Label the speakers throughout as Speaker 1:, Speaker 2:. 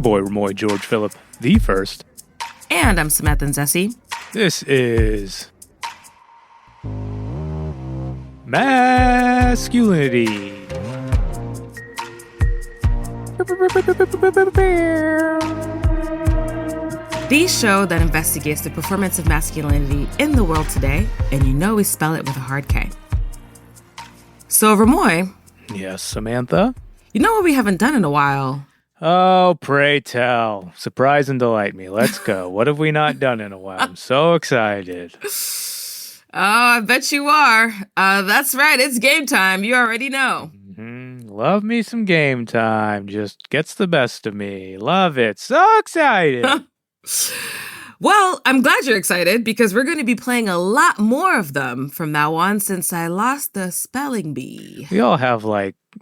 Speaker 1: your boy, Remoy George Philip, the first.
Speaker 2: And I'm Samantha and Zessie.
Speaker 1: This is MASKulinity.
Speaker 2: The show that investigates the performance of masculinity in the world today, and you know we spell it with a hard K. So, Remoy.
Speaker 1: Yes, Samantha?
Speaker 2: You know what we haven't done in a while?
Speaker 1: Oh, pray tell. Surprise and delight me. Let's go. What have we not done in a while? I'm so excited.
Speaker 2: Oh, I bet you are. That's right. It's game time. You already know.
Speaker 1: Love me some game time. Just gets the best of me. Love it. So excited.
Speaker 2: Well, I'm glad you're excited because we're going to be playing a lot more of them from now on since I lost the spelling bee.
Speaker 1: We all have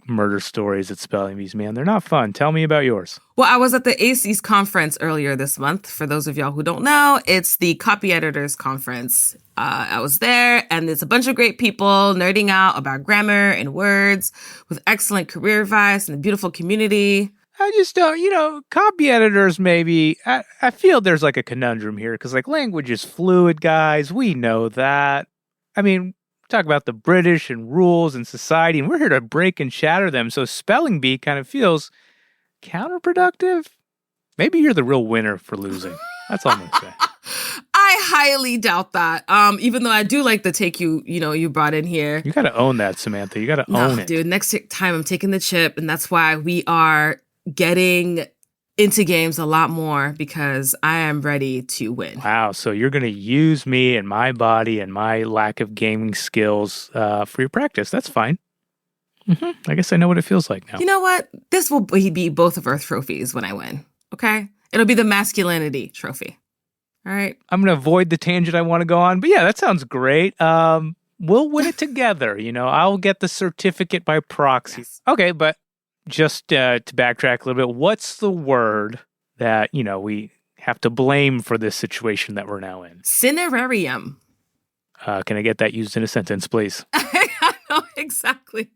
Speaker 1: murder stories at spelling bees, man. They're not fun. Tell me about yours.
Speaker 2: Well, I was at the ACES conference earlier this month. For those of y'all who don't know, it's the Copy Editors Conference. I was there, and it's a bunch of great people nerding out about grammar and words with excellent career advice and a beautiful community.
Speaker 1: I just don't, copy editors maybe, I feel there's a conundrum here because language is fluid, guys. We know that. I mean, talk about the British and rules and society, and we're here to break and shatter them. So spelling bee kind of feels counterproductive. Maybe you're the real winner for losing. That's all I'm going to say.
Speaker 2: I highly doubt that. Even though I do like the take you brought in here.
Speaker 1: You got to own that, Samantha. You got to own it.
Speaker 2: Dude, next time I'm taking the chip, and that's why we are getting into games a lot more because I am ready to win.
Speaker 1: Wow, so you're going to use me and my body and my lack of gaming skills for your practice. That's fine. I guess I know what it feels like now.
Speaker 2: You know what? This will be both of our trophies when I win, okay? It'll be the MASKulinity trophy, all right? I'm
Speaker 1: going to avoid the tangent I want to go on, but yeah, that sounds great. We'll win it together, I'll get the certificate by proxy. Yes. Okay, but just to backtrack a little bit, what's the word that, we have to blame for this situation that we're now in?
Speaker 2: Cinerarium.
Speaker 1: Can I get that used in a sentence, please?
Speaker 2: I know, exactly.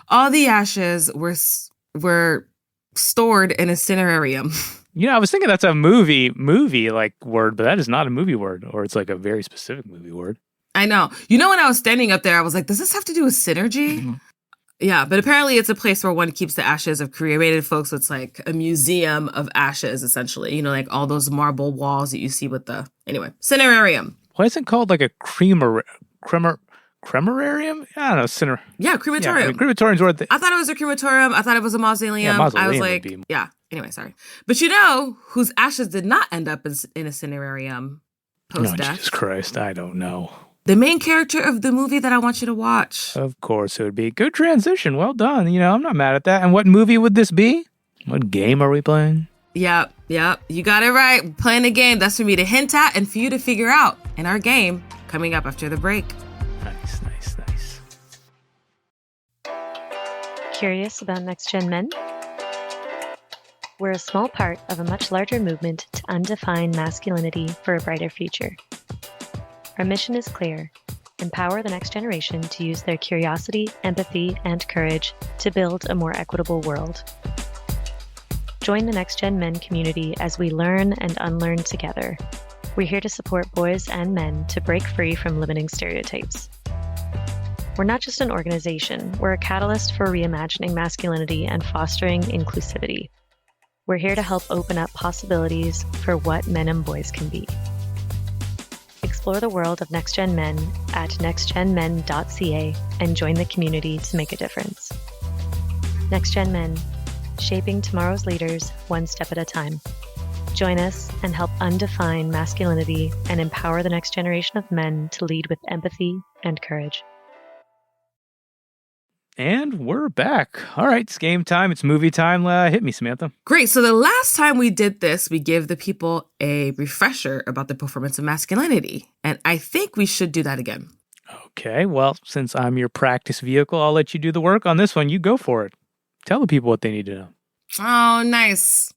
Speaker 2: All the ashes were stored in a cinerarium.
Speaker 1: I was thinking that's a movie word, but that is not a movie word, or it's a very specific movie word.
Speaker 2: I know. When I was standing up there, I was like, does this have to do with synergy? Mm-hmm. Yeah, but apparently it's a place where one keeps the ashes of cremated folks. So it's like a museum of ashes, essentially. All those marble walls that you see with the... Anyway, cinerarium.
Speaker 1: Why is it called a cremarium? I don't know,
Speaker 2: Yeah, crematorium.
Speaker 1: Yeah, crematorium's where
Speaker 2: I thought it was a crematorium. I thought it was a mausoleum.
Speaker 1: Yeah, mausoleum
Speaker 2: I was like, yeah. Anyway, sorry. But whose ashes did not end up in a cinerarium post-death?
Speaker 1: No, Jesus Christ, I don't know.
Speaker 2: The main character of the movie that I want you to watch.
Speaker 1: Of course it would be. Good transition. Well done. I'm not mad at that. And what movie would this be? What game are we playing?
Speaker 2: Yep. You got it right. We're playing a game. That's for me to hint at and for you to figure out in our game coming up after the break.
Speaker 1: Nice.
Speaker 3: Curious about next-gen men? We're a small part of a much larger movement to undefine masculinity for a brighter future. Our mission is clear: empower the next generation to use their curiosity, empathy, and courage to build a more equitable world. Join the Next Gen Men community as we learn and unlearn together. We're here to support boys and men to break free from limiting stereotypes. We're not just an organization, we're a catalyst for reimagining masculinity and fostering inclusivity. We're here to help open up possibilities for what men and boys can be. Explore the world of Next Gen Men at nextgenmen.ca and join the community to make a difference. Next Gen Men, shaping tomorrow's leaders one step at a time. Join us and help undefine masculinity and empower the next generation of men to lead with empathy and courage.
Speaker 1: And we're back. All right, it's game time. It's movie time. Hit me, Samantha.
Speaker 2: Great. So the last time we did this, we gave the people a refresher about the performance of masculinity. And I think we should do that again.
Speaker 1: Okay. Well, since I'm your practice vehicle, I'll let you do the work on this one. You go for it. Tell the people what they need to know.
Speaker 2: Oh, nice.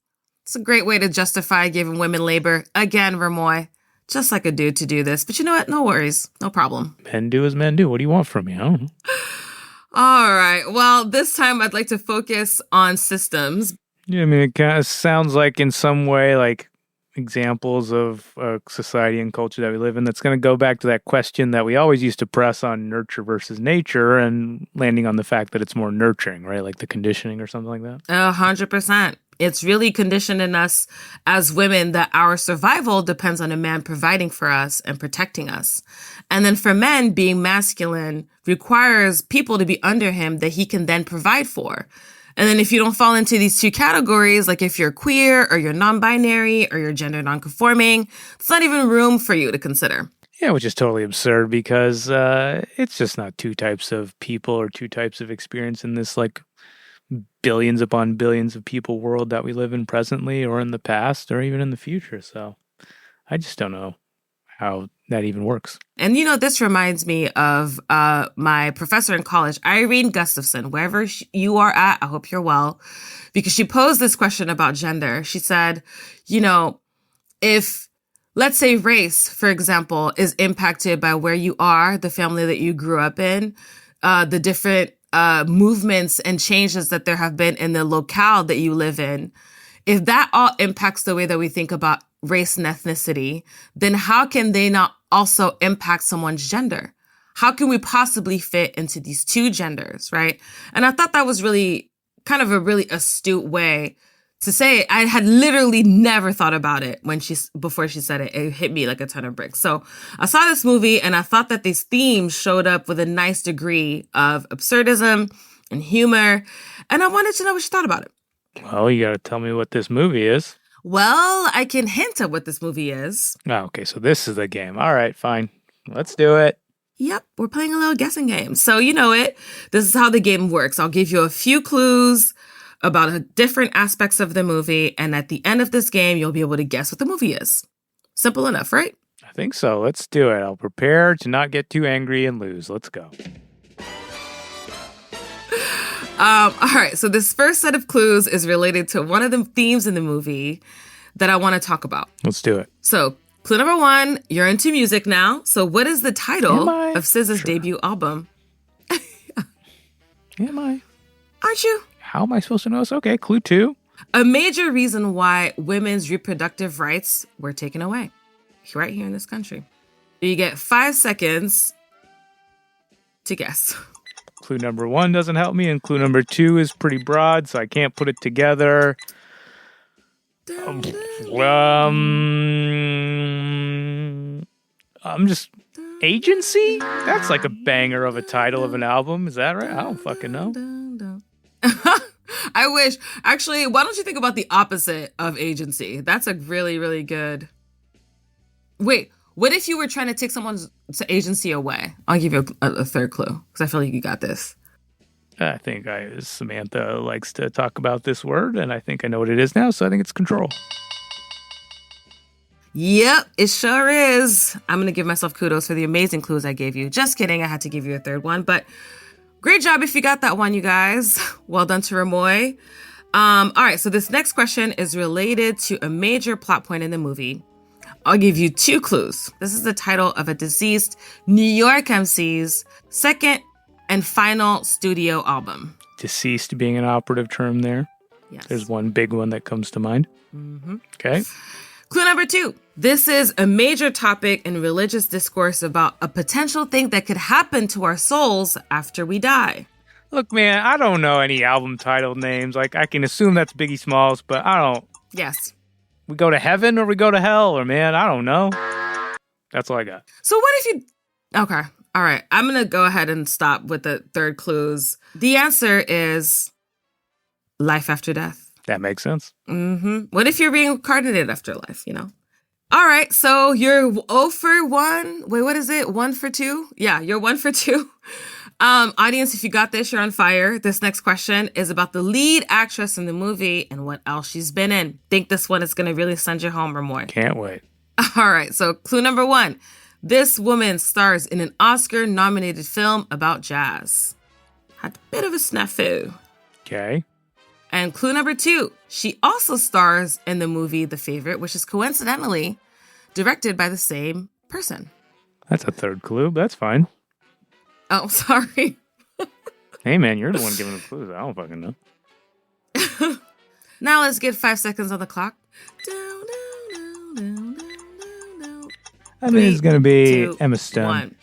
Speaker 2: It's a great way to justify giving women labor. Again, Remoy. Just like a dude to do this. But you know what? No worries. No problem.
Speaker 1: Men do as men do. What do you want from me? I don't know.
Speaker 2: All right. Well, this time I'd like to focus on systems.
Speaker 1: Yeah, I mean, it kind of sounds like in some way like examples of society and culture that we live in that's going to go back to that question that we always used to press on nurture versus nature and landing on the fact that it's more nurturing, right? Like the conditioning or something like that.
Speaker 2: 100%. It's really conditioned in us as women that our survival depends on a man providing for us and protecting us. And then for men, being masculine requires people to be under him that he can then provide for. And then if you don't fall into these two categories, like if you're queer or you're non-binary or you're gender non-conforming, it's not even room for you to consider.
Speaker 1: Yeah, which is totally absurd because it's just not two types of people or two types of experience in this like billions upon billions of people world that we live in presently or in the past or even in the future. So I just don't know how that even works.
Speaker 2: And this reminds me of my professor in college, Irene Gustafson. Wherever you are at, I hope you're well, because she posed this question about gender. She said, if, let's say, race, for example, is impacted by where you are, the family that you grew up in, the different movements and changes that there have been in the locale that you live in, if that all impacts the way that we think about race and ethnicity, then how can they not also impact someone's gender? How can we possibly fit into these two genders, right? And I thought that was really kind of a really astute way to say it. I had literally never thought about it before she said it. It hit me like a ton of bricks. So I saw this movie and I thought that these themes showed up with a nice degree of absurdism and humor. And I wanted to know what you thought about it.
Speaker 1: Well, you got to tell me what this movie is.
Speaker 2: Well, I can hint at what this movie is.
Speaker 1: Oh, okay, so this is the game. All right, fine. Let's do it.
Speaker 2: Yep, we're playing a little guessing game. So you know it. This is how the game works. I'll give you a few clues about different aspects of the movie, and at the end of this game, you'll be able to guess what the movie is. Simple enough, right?
Speaker 1: I think so. Let's do it. I'll prepare to not get too angry and lose. Let's go.
Speaker 2: All right, so this first set of clues is related to one of the themes in the movie that I want to talk about.
Speaker 1: Let's do it.
Speaker 2: So, clue number 1, you're into music now. So, what is the title of SZA's debut album?
Speaker 1: Am I?
Speaker 2: Aren't you?
Speaker 1: How am I supposed to know this? Okay, clue 2.
Speaker 2: A major reason why women's reproductive rights were taken away right here in this country. You get 5 seconds to guess.
Speaker 1: Clue number 1 doesn't help me, and clue number 2 is pretty broad, so I can't put it together. I'm just agency? That's like a banger of a title of an album. Is that right? I don't fucking know.
Speaker 2: I wish. Actually, why don't you think about the opposite of agency? That's a really, really good. Wait, what if you were trying to take someone's agency away? I'll give you a third clue because I feel like you got this.
Speaker 1: I think Samantha likes to talk about this word, and I think I know what it is now, so I think it's control.
Speaker 2: Yep, it sure is. I'm going to give myself kudos for the amazing clues I gave you. Just kidding, I had to give you a third one, but great job if you got that one, you guys. Well done to Remoy. All right, so this next question is related to a major plot point in the movie. I'll give you 2 clues. This is the title of a deceased New York MC's second and final studio album.
Speaker 1: Deceased being an operative term there.
Speaker 2: Yes.
Speaker 1: There's one big one that comes to mind.
Speaker 2: Mm-hmm.
Speaker 1: Okay.
Speaker 2: Clue number 2. This is a major topic in religious discourse about a potential thing that could happen to our souls after we die.
Speaker 1: Look, man, I don't know any album title names. Like, I can assume that's Biggie Smalls, but I don't.
Speaker 2: Yes.
Speaker 1: We go to heaven or we go to hell, or man, I don't know. That's all I got.
Speaker 2: So what if you... Okay. All right. I'm going to go ahead and stop with the third clues. The answer is life after death.
Speaker 1: That makes sense.
Speaker 2: Mm-hmm. What if you're reincarnated after life, All right. So you're 0 for 1. Wait, what is it? 1 for 2? Yeah, you're 1 for 2. Audience, if you got this, you're on fire. This next question is about the lead actress in the movie and what else she's been in. Think this one is going to really send you home or more.
Speaker 1: Can't wait.
Speaker 2: All right. So clue number 1. This woman stars in an Oscar-nominated film about jazz. Had a bit of a snafu.
Speaker 1: Okay.
Speaker 2: And clue number 2. She also stars in the movie The Favorite, which is coincidentally directed by the same person.
Speaker 1: That's a third clue, but that's fine.
Speaker 2: Oh, sorry.
Speaker 1: Hey, man, you're the one giving the clues. I don't fucking know.
Speaker 2: Now let's get 5 seconds on the clock.
Speaker 1: I mean, it's going to be
Speaker 2: 2,
Speaker 1: Emma Stone.
Speaker 2: 1.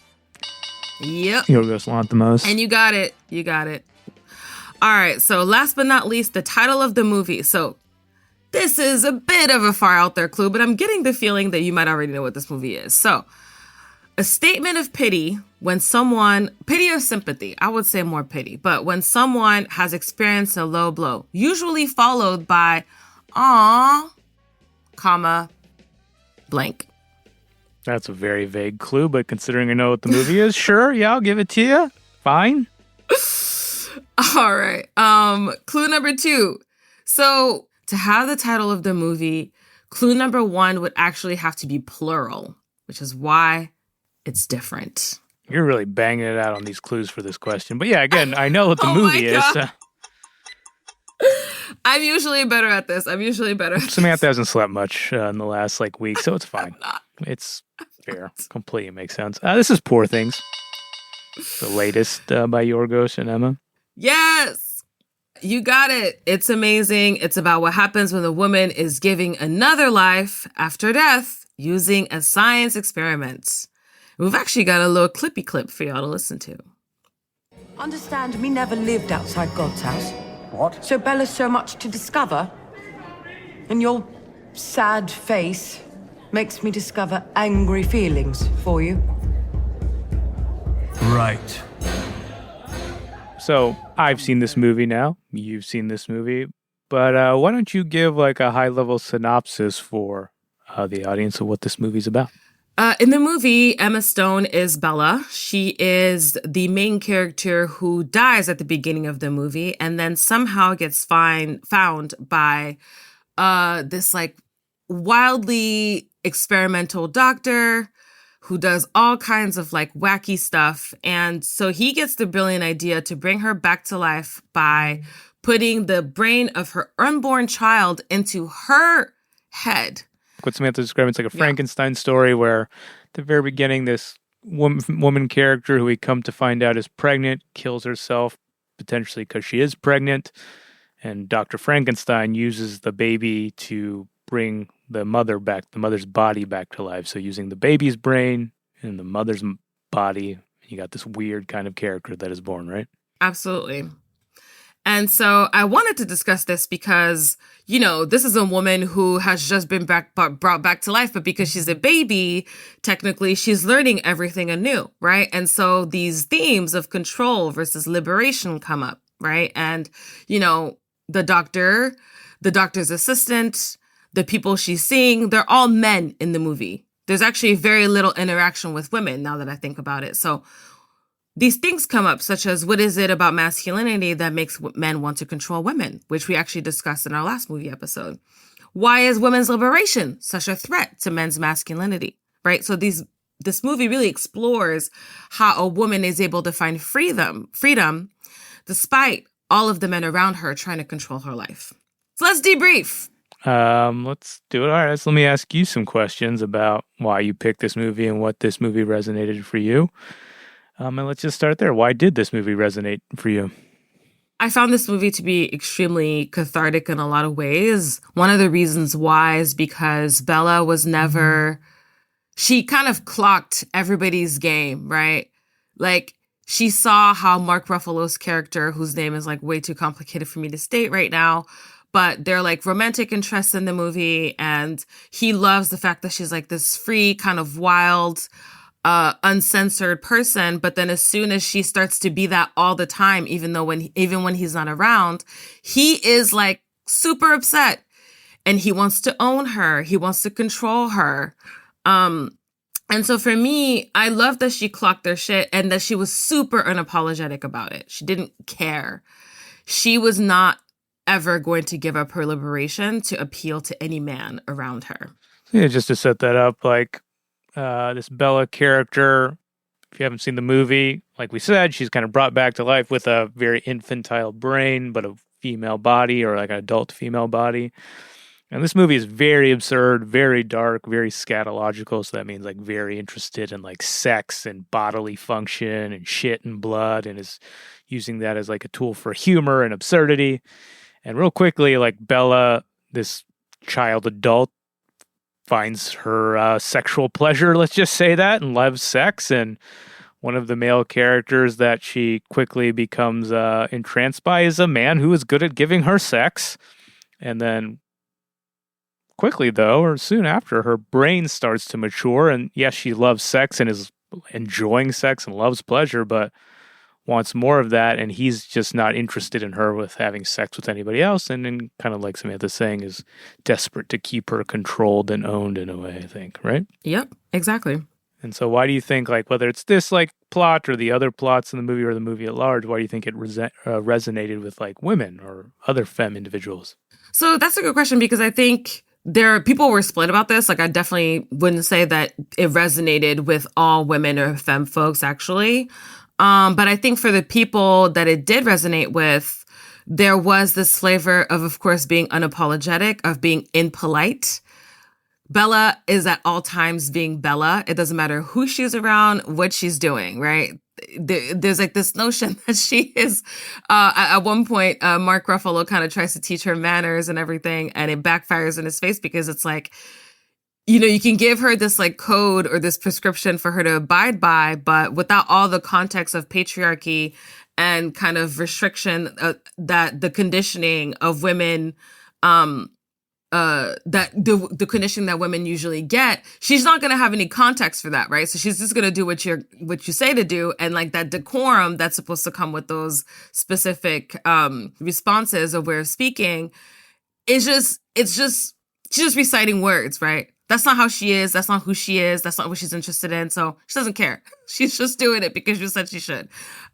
Speaker 2: Yep.
Speaker 1: Yorgos Lanthimos.
Speaker 2: And you got it. You got it. All right. So last but not least, the title of the movie. So this is a bit of a far out there clue, but I'm getting the feeling that you might already know what this movie is. So a statement of pity when someone, pity or sympathy, I would say more pity, but when someone has experienced a low blow, usually followed by, aw, comma, blank.
Speaker 1: That's a very vague clue, but considering I know what the movie is, sure, yeah, I'll give it to you. Fine.
Speaker 2: All right. Clue number 2. So to have the title of the movie, clue number 1 would actually have to be plural, which is why it's different.
Speaker 1: You're really banging it out on these clues for this question. But yeah, again, I know what the movie is.
Speaker 2: I'm usually better at this.
Speaker 1: Samantha hasn't slept much in the last week, so it's fine. It's fair. Completely makes sense. This is Poor Things, the latest by Yorgos and Emma.
Speaker 2: Yes, you got it. It's amazing. It's about what happens when a woman is giving another life after death using a science experiment. We've actually got a little clippy clip for y'all to listen to.
Speaker 4: Understand me never lived outside God's house.
Speaker 5: What?
Speaker 4: So Bella's so much to discover. And your sad face makes me discover angry feelings for you.
Speaker 5: Right.
Speaker 1: So I've seen this movie now. You've seen this movie. But why don't you give a high-level synopsis for the audience of what this movie's about?
Speaker 2: In the movie, Emma Stone is Bella. She is the main character who dies at the beginning of the movie and then somehow gets found by this wildly experimental doctor who does all kinds of wacky stuff. And so he gets the brilliant idea to bring her back to life by putting the brain of her unborn child into her head.
Speaker 1: What Samantha described, it's like a Frankenstein story where at the very beginning, this woman character who we come to find out is pregnant, kills herself, potentially because she is pregnant. And Dr. Frankenstein uses the baby to bring the mother's body back to life. So using the baby's brain and the mother's body, you got this weird kind of character that is born, right?
Speaker 2: Absolutely. And so I wanted to discuss this because, this is a woman who has just been brought back to life, but because she's a baby, technically she's learning everything anew, right? And so these themes of control versus liberation come up, right? And, the doctor's assistant, the people she's seeing, they're all men in the movie. There's actually very little interaction with women now that I think about it. So these things come up, such as what is it about masculinity that makes men want to control women, which we actually discussed in our last movie episode. Why is women's liberation such a threat to men's masculinity, right? So this movie really explores how a woman is able to find freedom despite all of the men around her trying to control her life. So let's debrief.
Speaker 1: Let's do it. All right, so let me ask you some questions about why you picked this movie and what this movie resonated for you. And let's just start there. Why did this movie resonate for you?
Speaker 2: I found this movie to be extremely cathartic in a lot of ways. One of the reasons why is because Bella was never, she kind of clocked everybody's game, right? She saw how Mark Ruffalo's character, whose name is way too complicated for me to state right now, but they're romantic interests in the movie. And he loves the fact that she's this free, kind of wild, uncensored person. But then as soon as she starts to be that all the time, even when he's not around, he is super upset and he wants to own her. He wants to control her. And so for me, I love that she clocked their shit and that she was super unapologetic about it. She didn't care. She was not ever going to give up her liberation to appeal to any man around her.
Speaker 1: Yeah, just to set that up, this Bella character, if you haven't seen the movie, like we said, she's kind of brought back to life with a very infantile brain, but a female body or an adult female body. And this movie is very absurd, very dark, very scatological. So that means very interested in sex and bodily function and shit and blood, and is using that as a tool for humor and absurdity. And real quickly, like Bella, this child adult, finds her sexual pleasure, let's just say that, and loves sex. And one of the male characters that she quickly becomes entranced by is a man who is good at giving her sex. And then quickly, though, or soon after, her brain starts to mature. And yes, she loves sex and is enjoying sex and loves pleasure, but wants more of that. And he's just not interested in her with having sex with anybody else. And then, kind of like Samantha's saying, is desperate to keep her controlled and owned in a way, I think, right?
Speaker 2: Yep, exactly.
Speaker 1: And so why do you think, like, whether it's this, like, plot or the other plots in the movie or the movie at large, why do you think it resonated with, like, women or other femme individuals?
Speaker 2: So that's a good question, because I think people were split about this. Like, I definitely wouldn't say that it resonated with all women or femme folks, actually. But I think for the people that it did resonate with, there was this flavor of course, being unapologetic, of being impolite. Bella is at all times being Bella. It doesn't matter who she's around, what she's doing, right? There's like this notion that she is, at one point, Mark Ruffalo kind of tries to teach her manners and everything, and it backfires in his face, because it's like, you know, you can give her this like code or this prescription for her to abide by, but without all the context of patriarchy and kind of restriction, that the conditioning of women, that the conditioning that women usually get, she's not going to have any context for that, right? So she's just going to do what you say to do, and like that decorum that's supposed to come with those specific responses or way of speaking is just she's just reciting words, right? That's not how she is. That's not who she is. That's not what she's interested in. So she doesn't care. She's just doing it because you said she should.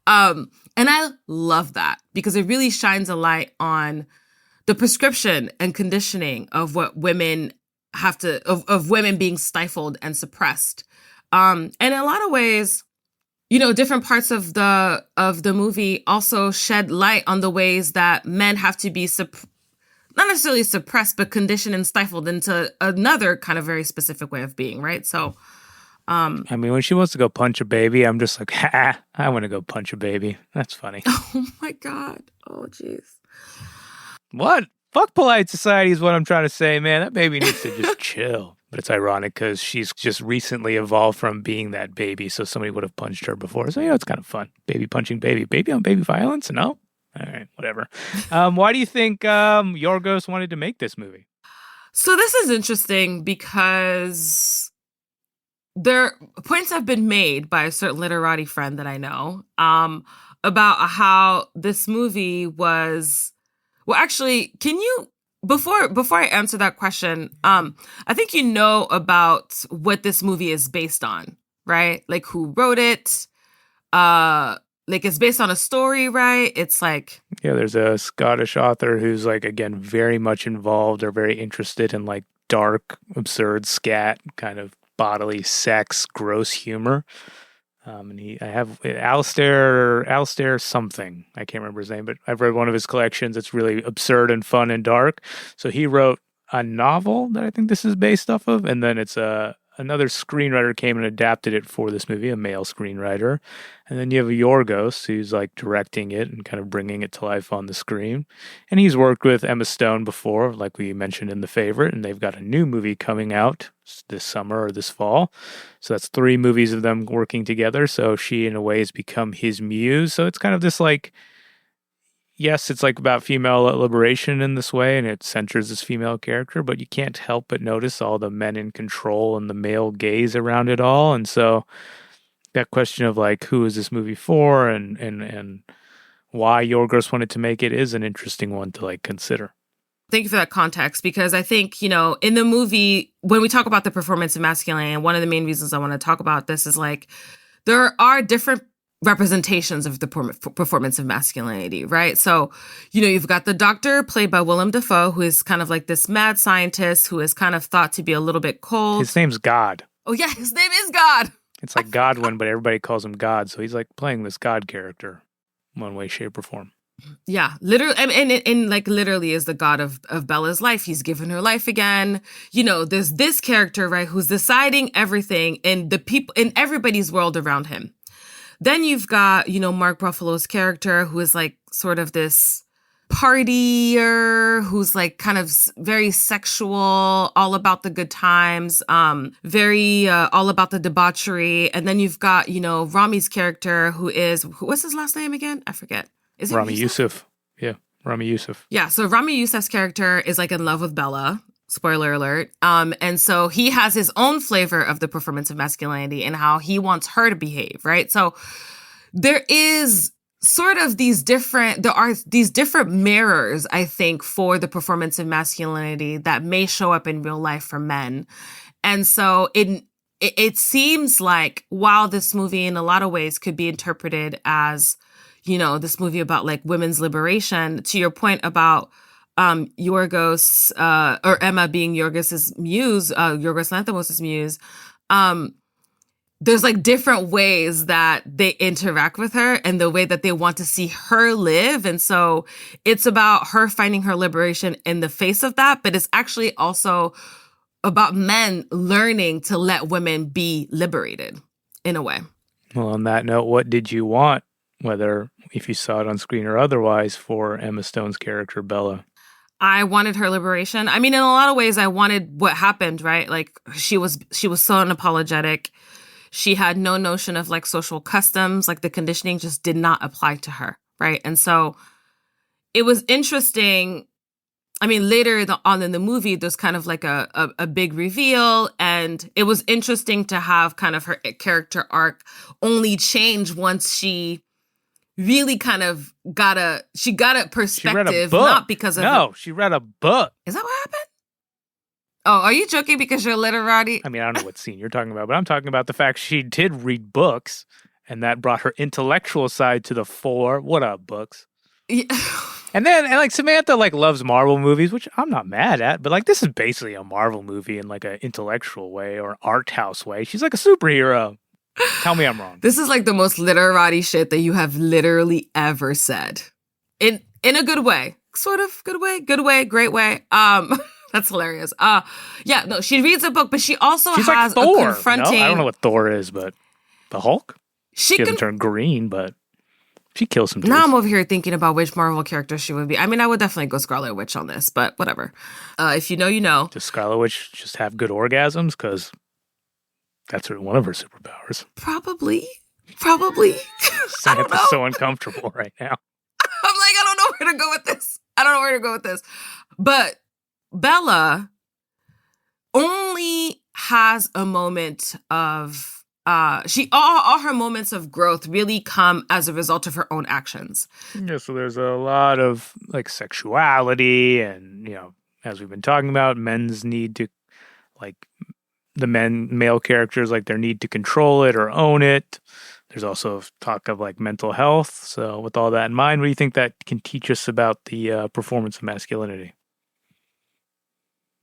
Speaker 2: And I love that, because it really shines a light on the prescription and conditioning of what women have to, of women being stifled and suppressed. And in a lot of ways, you know, different parts of the movie also shed light on the ways that men have to be not necessarily suppressed, but conditioned and stifled into another kind of very specific way of being, right? So,
Speaker 1: I mean, when she wants to go punch a baby, I'm just like, ha, I want to go punch a baby. That's funny.
Speaker 2: Oh my God. Oh, jeez.
Speaker 1: What? Fuck polite society is what I'm trying to say, man. That baby needs to just chill. But it's ironic because she's just recently evolved from being that baby, so somebody would have punched her before. So, you know, it's kind of fun. Baby punching baby. Baby on baby violence? No? All right, whatever. Why do you think Yorgos wanted to make this movie?
Speaker 2: So this is interesting because points have been made by a certain literati friend that I know about how this movie was. Well, actually, can you before I answer that question? I think you know about what this movie is based on, right? Like who wrote it? Like it's based on a story, right? It's like...
Speaker 1: Yeah, there's a Scottish author who's like, again, very much involved or very interested in like dark, absurd, scat, kind of bodily sex, gross humor. And I have Alistair something. I can't remember his name, but I've read one of his collections. It's really absurd and fun and dark. So he wrote a novel that I think this is based off of. And then it's another screenwriter came and adapted it for this movie, a male screenwriter. And then you have Yorgos, who's like directing it and kind of bringing it to life on the screen. And he's worked with Emma Stone before, like we mentioned in The Favorite, and they've got a new movie coming out this summer or this fall. So that's 3 movies of them working together. So she, in a way, has become his muse. So it's kind of this like, yes, it's like about female liberation in this way, and it centers this female character, but you can't help but notice all the men in control and the male gaze around it all. And so that question of like, who is this movie for and why Yorgos wanted to make it is an interesting one to like consider.
Speaker 2: Thank you for that context, because I think, you know, in the movie, when we talk about the performance of masculinity, and one of the main reasons I want to talk about this is like, there are different representations of the performance of masculinity, right? So, you know, you've got the doctor played by Willem Dafoe, who is kind of like this mad scientist who is kind of thought to be a little bit cold.
Speaker 1: His name's God.
Speaker 2: Oh yeah, his name is God.
Speaker 1: It's like Godwin, but everybody calls him God. So he's like playing this God character one way, shape, or form.
Speaker 2: Yeah, literally, and like literally is the god of Bella's life. He's given her life again. You know, there's this character, right, who's deciding everything in the people in everybody's world around him. Then you've got, you know, Mark Ruffalo's character, who is like sort of this partier who's like kind of very sexual, all about the good times, very all about the debauchery. And then you've got, Rami's character what's his last name again? I forget. Is it
Speaker 1: Rami Youssef? Yeah, Rami Youssef.
Speaker 2: Yeah, so Rami Youssef's character is like in love with Bella. Spoiler alert. And so he has his own flavor of the performance of masculinity and how he wants her to behave, right? So there is sort of these different mirrors, I think, for the performance of masculinity that may show up in real life for men. And so it seems like while this movie in a lot of ways could be interpreted as, this movie about like women's liberation, to your point about Yorgos, or Emma being Yorgos's muse, Yorgos Lanthimos' muse, there's like different ways that they interact with her and the way that they want to see her live. And so it's about her finding her liberation in the face of that, but it's actually also about men learning to let women be liberated in a way.
Speaker 1: Well, on that note, what did you want, whether if you saw it on screen or otherwise, for Emma Stone's character, Bella?
Speaker 2: I wanted her liberation. I mean, in a lot of ways, I wanted what happened, right? Like she was so unapologetic. She had no notion of like social customs, like the conditioning just did not apply to her, right? And so it was interesting. I mean, later on in the movie, there's kind of like a big reveal, and it was interesting to have kind of her character arc only change once she really kind of got a perspective, not because of
Speaker 1: she read a book.
Speaker 2: Is that what happened? Oh, are you joking because you're literati?
Speaker 1: I mean, I don't know what scene you're talking about, but I'm talking about the fact she did read books, and that brought her intellectual side to the fore. What up, books?
Speaker 2: Yeah.
Speaker 1: And like Samantha like loves Marvel movies, which I'm not mad at, but like this is basically a Marvel movie in like an intellectual way or art house way. She's like a superhero. Tell me I'm wrong.
Speaker 2: This is like the most literati shit that you have literally ever said. In a good way. Sort of good way, great way. That's hilarious. Yeah, no, she reads a book, but she also
Speaker 1: She's
Speaker 2: has
Speaker 1: like Thor.
Speaker 2: a confronting.
Speaker 1: No, I don't know what Thor is, but the Hulk.
Speaker 2: She
Speaker 1: doesn't turn green, but she kills some dudes.
Speaker 2: Now I'm over here thinking about which Marvel character she would be. I mean, I would definitely go Scarlet Witch on this, but whatever. If you know, you know.
Speaker 1: Does Scarlet Witch just have good orgasms? Because that's one of her superpowers.
Speaker 2: Probably.
Speaker 1: Samantha's so uncomfortable right now.
Speaker 2: I'm like, I don't know where to go with this. But Bella only has a moment of all her moments of growth really come as a result of her own actions.
Speaker 1: Yeah, so there's a lot of like sexuality and, as we've been talking about, men's need to like male characters, like their need to control it or own it. There's also talk of like mental health. So with all that in mind, what do you think that can teach us about the performance of masculinity?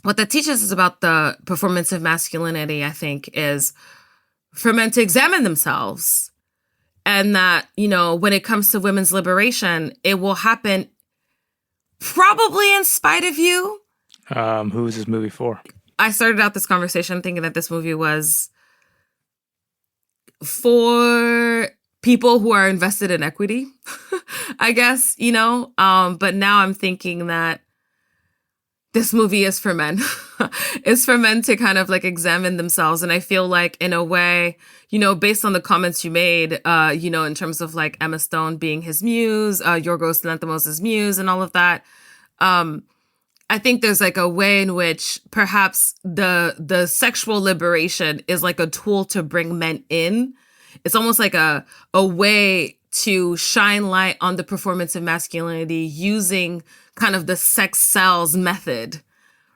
Speaker 2: What that teaches us about the performance of masculinity, I think, is for men to examine themselves. And that, when it comes to women's liberation, it will happen probably in spite of you.
Speaker 1: Who is this movie for?
Speaker 2: I started out this conversation thinking that this movie was for people who are invested in equity, I guess, but now I'm thinking that this movie is for men. It's for men to kind of like examine themselves. And I feel like in a way, based on the comments you made, in terms of like Emma Stone being his muse, Yorgos Lanthimos' muse and all of that, I think there's like a way in which perhaps the sexual liberation is like a tool to bring men in. It's almost like a way to shine light on the performance of masculinity using kind of the sex sells method,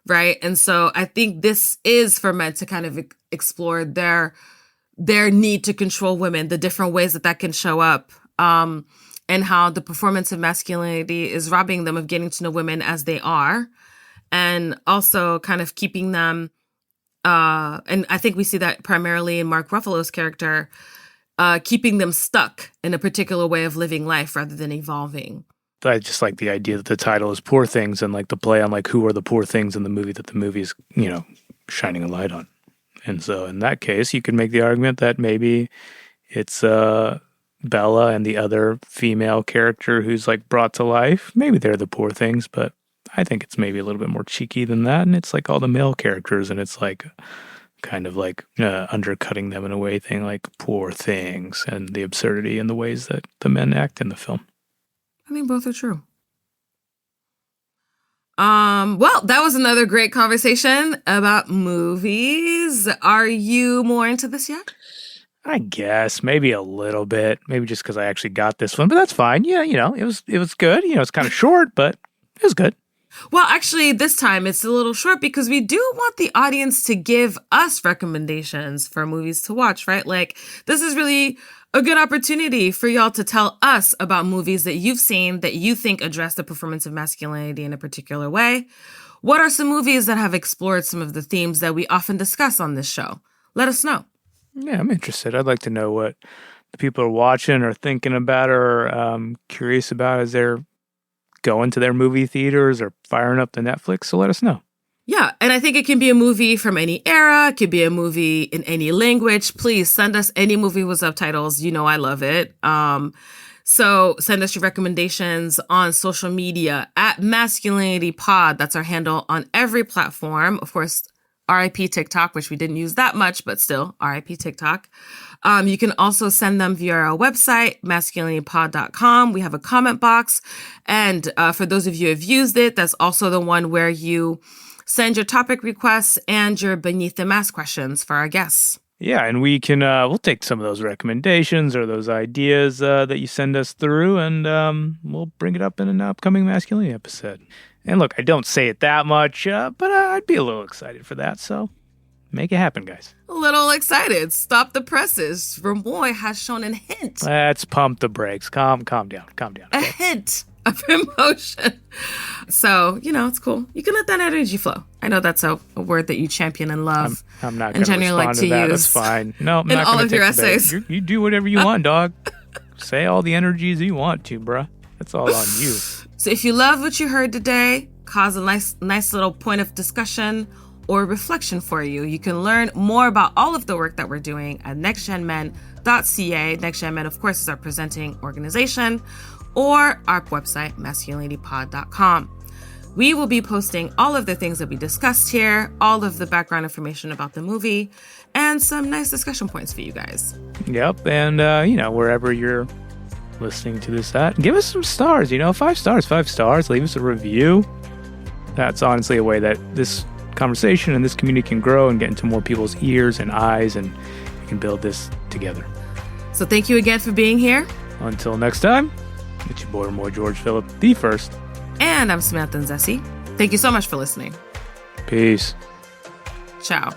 Speaker 2: right? And so I think this is for men to kind of explore their need to control women, the different ways that can show up, and how the performance of masculinity is robbing them of getting to know women as they are, and also kind of keeping them, and I think we see that primarily in Mark Ruffalo's character, keeping them stuck in a particular way of living life rather than evolving.
Speaker 1: I just like the idea that the title is Poor Things and like the play on like who are the poor things in the movie that the movie is, shining a light on. And so in that case, you could make the argument that maybe it's Bella and the other female character who's like brought to life. Maybe they're the poor things, but I think it's maybe a little bit more cheeky than that. And it's like all the male characters, and it's like kind of like undercutting them in a way, thing like poor things and the absurdity in the ways that the men act in the film.
Speaker 2: I think both are true. Well, that was another great conversation about movies. Are you more into this yet?
Speaker 1: I guess maybe a little bit, maybe just because I actually got this one, but that's fine. Yeah, it was good. It's kind of short, but it was good.
Speaker 2: Well, actually, this time it's a little short because we do want the audience to give us recommendations for movies to watch, right? Like, this is really a good opportunity for y'all to tell us about movies that you've seen that you think address the performance of masculinity in a particular way. What are some movies that have explored some of the themes that we often discuss on this show? Let us know.
Speaker 1: Yeah, I'm interested. I'd like to know what the people are watching or thinking about or curious about as they're going to their movie theaters or firing up the Netflix. So let us know.
Speaker 2: Yeah, and I think it can be a movie from any era. It could be a movie in any language. Please send us any movie with subtitles. I love it. So send us your recommendations on social media at MASKulinity Pod. That's our handle on every platform. Of course, RIP TikTok, which we didn't use that much, but still, RIP TikTok. You can also send them via our website, MASKulinyPod.com. We have a comment box. And for those of you who have used it, that's also the one where you send your topic requests and your Beneath the Mask questions for our guests.
Speaker 1: Yeah, and we can, we'll take some of those recommendations or those ideas that you send us through, and we'll bring it up in an upcoming Masculinity episode. And look, I don't say it that much, but I'd be a little excited for that, so make it happen, guys.
Speaker 2: A little excited. Stop the presses. Remoy has shown a hint.
Speaker 1: Let's pump the brakes. Calm down. Okay?
Speaker 2: A hint of emotion. So, it's cool. You can let that energy flow. I know that's a word that you champion and love.
Speaker 1: I'm not going to respond to that. That's fine. No, I'm
Speaker 2: in
Speaker 1: not
Speaker 2: all
Speaker 1: gonna
Speaker 2: of your
Speaker 1: take the bait.
Speaker 2: essays.
Speaker 1: You do whatever you want, dog. Say all the energies you want to, bruh. That's all on you.
Speaker 2: So if you love what you heard today, cause a nice little point of discussion or reflection for you, you can learn more about all of the work that we're doing at nextgenmen.ca. NextGenMen, of course, is our presenting organization, or our website, MASKulinityPod.com. We will be posting all of the things that we discussed here, all of the background information about the movie, and some nice discussion points for you guys.
Speaker 1: Yep, and, wherever you're listening to this at, give us some stars, 5 stars, leave us a review. That's honestly a way that this conversation and this community can grow and get into more people's ears and eyes, and we can build this together.
Speaker 2: So thank you again for being here.
Speaker 1: Until next time, it's your boy, Remoy George Phillip, the first.
Speaker 2: And I'm Samantha Nzesi. Thank you so much for listening.
Speaker 1: Peace.
Speaker 2: Ciao.